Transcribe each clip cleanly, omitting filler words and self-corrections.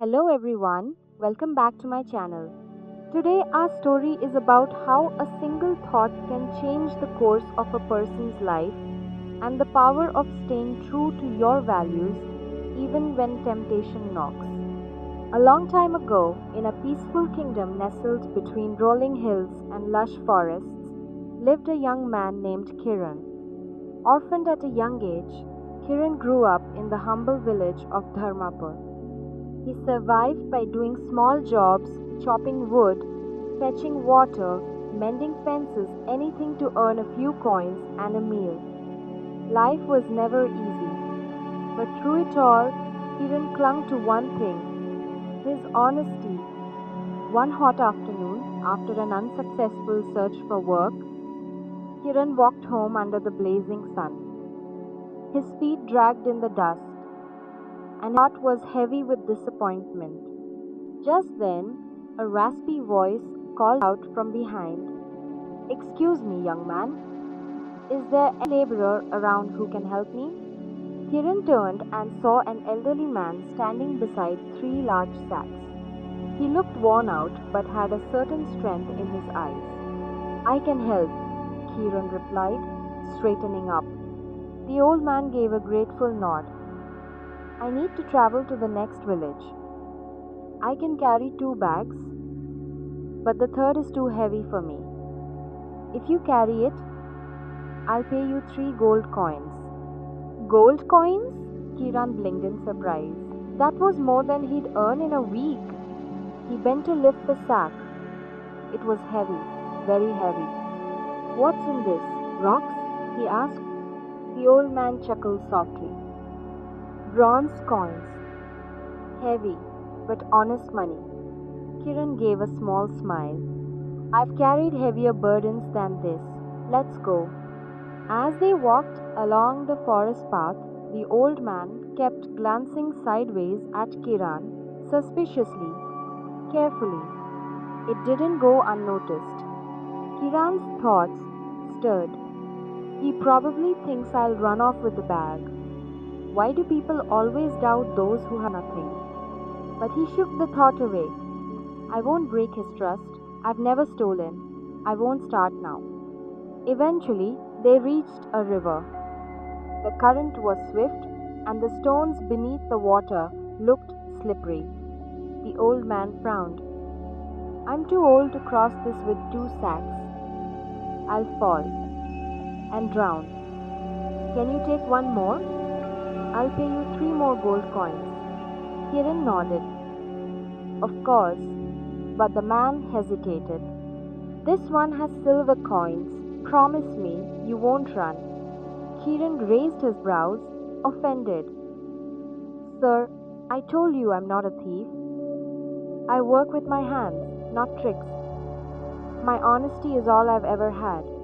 Hello everyone, welcome back to my channel. Today our story is about how a single thought can change the course of a person's life and the power of staying true to your values even when temptation knocks. A long time ago, in a peaceful kingdom nestled between rolling hills and lush forests, lived a young man named Kiran. Orphaned at a young age, Kiran grew up in the humble village of Dharmapur. He survived by doing small jobs, chopping wood, fetching water, mending fences, anything to earn a few coins and a meal. Life was never easy, but through it all, Kiran clung to one thing: his honesty. One hot afternoon, after an unsuccessful search for work, Kiran walked home under the blazing sun. His feet dragged in the dust, and his heart was heavy with disappointment. Just then, a raspy voice called out from behind, "Excuse me, young man, is there any laborer around who can help me?" Kiran turned and saw an elderly man standing beside three large sacks. He looked worn out but had a certain strength in his eyes. "I can help," Kiran replied, straightening up. The old man gave a grateful nod. "I need to travel to the next village. I can carry two bags, but the third is too heavy for me. If you carry it, I'll pay you 3 gold coins." Gold coins? Kiran blinked in surprise. That was more than he'd earn in a week. He bent to lift the sack. It was heavy, very heavy. "What's in this? Rocks?" he asked. The old man chuckled softly. "Bronze coins. Heavy, but honest money." Kiran gave a small smile. "I've carried heavier burdens than this. Let's go." As they walked along the forest path, the old man kept glancing sideways at Kiran suspiciously, carefully. It didn't go unnoticed. Kiran's thoughts stirred. He probably thinks I'll run off with the bag. Why do people always doubt those who have nothing? But he shook the thought away. I won't break his trust. I've never stolen. I won't start now. Eventually, they reached a river. The current was swift, and the stones beneath the water looked slippery. The old man frowned. "I'm too old to cross this with 2 sacks. I'll fall and drown. Can you take one more? I'll pay you 3 more gold coins." Kiran nodded. "Of course," but the man hesitated. "This one has silver coins. Promise me you won't run." Kiran raised his brows, offended. "Sir, I told you I'm not a thief. I work with my hands, not tricks. My honesty is all I've ever had."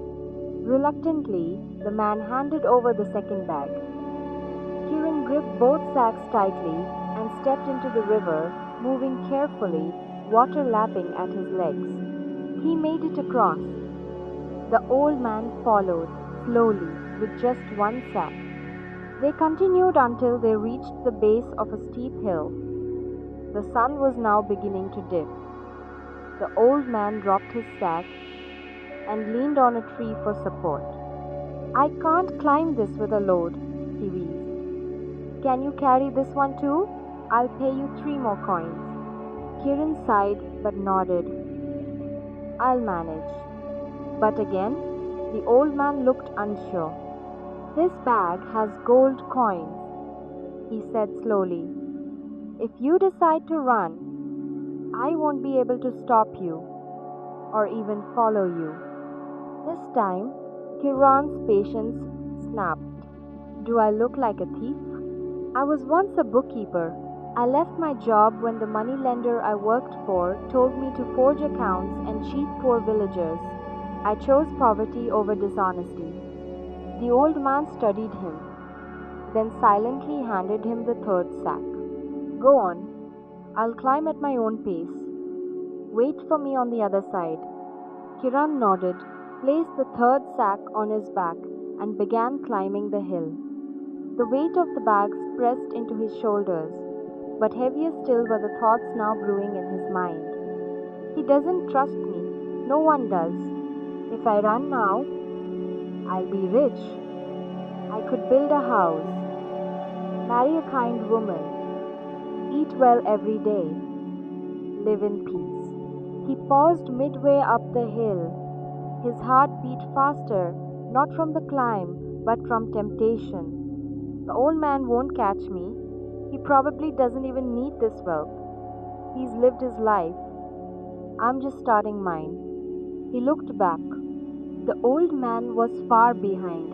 Reluctantly, the man handed over the second bag. Kiran gripped both sacks tightly and stepped into the river, moving carefully, water lapping at his legs. He made it across. The old man followed, slowly, with just one sack. They continued until they reached the base of a steep hill. The sun was now beginning to dip. The old man dropped his sack and leaned on a tree for support. "I can't climb this with a load," he wheezed. "Can you carry this one too? I'll pay you 3 more coins." Kiran sighed but nodded. "I'll manage." But again, the old man looked unsure. "This bag has gold coins," he said slowly. "If you decide to run, I won't be able to stop you or even follow you." This time, Kiran's patience snapped. "Do I look like a thief? I was once a bookkeeper. I left my job when the moneylender I worked for told me to forge accounts and cheat poor villagers. I chose poverty over dishonesty." The old man studied him, then silently handed him the third sack. "Go on. I'll climb at my own pace. Wait for me on the other side." Kiran nodded, placed the third sack on his back, and began climbing the hill. The weight of the bags pressed into his shoulders. but heavier still were the thoughts now brewing in his mind. He doesn't trust me. No one does. If I run now, I'll be rich. I could build a house, marry a kind woman, eat well every day, live in peace. He paused midway up the hill. His heart beat faster, not from the climb, but from temptation. The old man won't catch me. He probably doesn't even need this wealth. He's lived his life. I'm just starting mine. He looked back. The old man was far behind.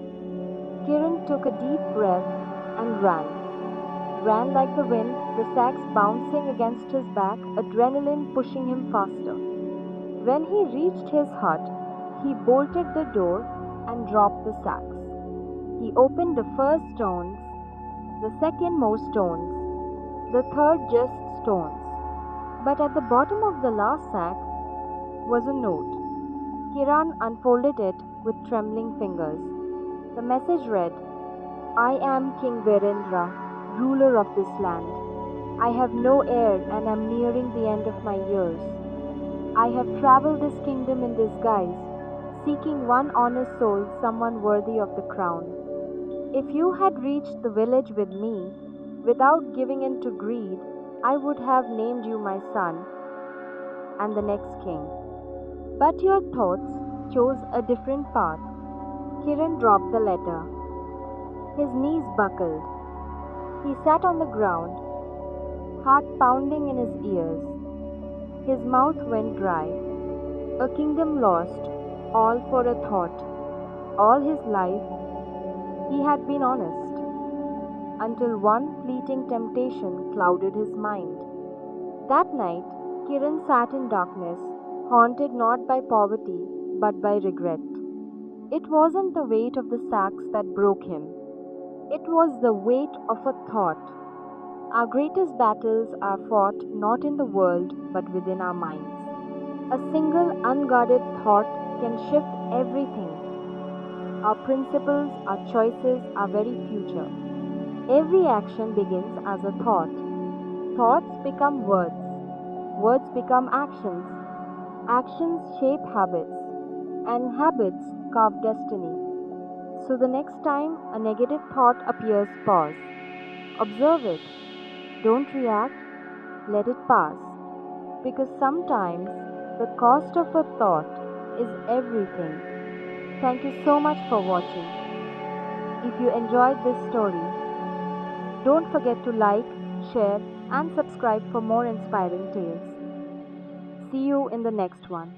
Kiran took a deep breath and ran. Ran like the wind, the sacks bouncing against his back, adrenaline pushing him faster. When he reached his hut, he bolted the door and dropped the sacks. He opened the first stones, the second more stones, the third just stones. But at the bottom of the last sack was a note. Kiran unfolded it with trembling fingers. The message read, I am King Virendra, ruler of this land. I have no heir and am nearing the end of my years. I have traveled this kingdom in disguise, seeking one honest soul, someone worthy of the crown. If you had reached the village with me, without giving in to greed, I would have named you my son and the next king. But your thoughts chose a different path. Kiran dropped the letter. His knees buckled. He sat on the ground, heart pounding in his ears. His mouth went dry. A kingdom lost, all for a thought. All his life, he had been honest, until one fleeting temptation clouded his mind. That night, Kiran sat in darkness, haunted not by poverty, but by regret. It wasn't the weight of the sacks that broke him. It was the weight of a thought. Our greatest battles are fought not in the world, but within our minds. A single unguarded thought can shift everything. Our principles, our choices, our very future. Every action begins as a thought. Thoughts become words. Words become actions. Actions shape habits. And habits carve destiny. So the next time a negative thought appears, pause. Observe it. Don't react. Let it pass. Because sometimes the cost of a thought is everything. Thank you so much for watching. If you enjoyed this story, don't forget to like, share, and subscribe for more inspiring tales. See you in the next one.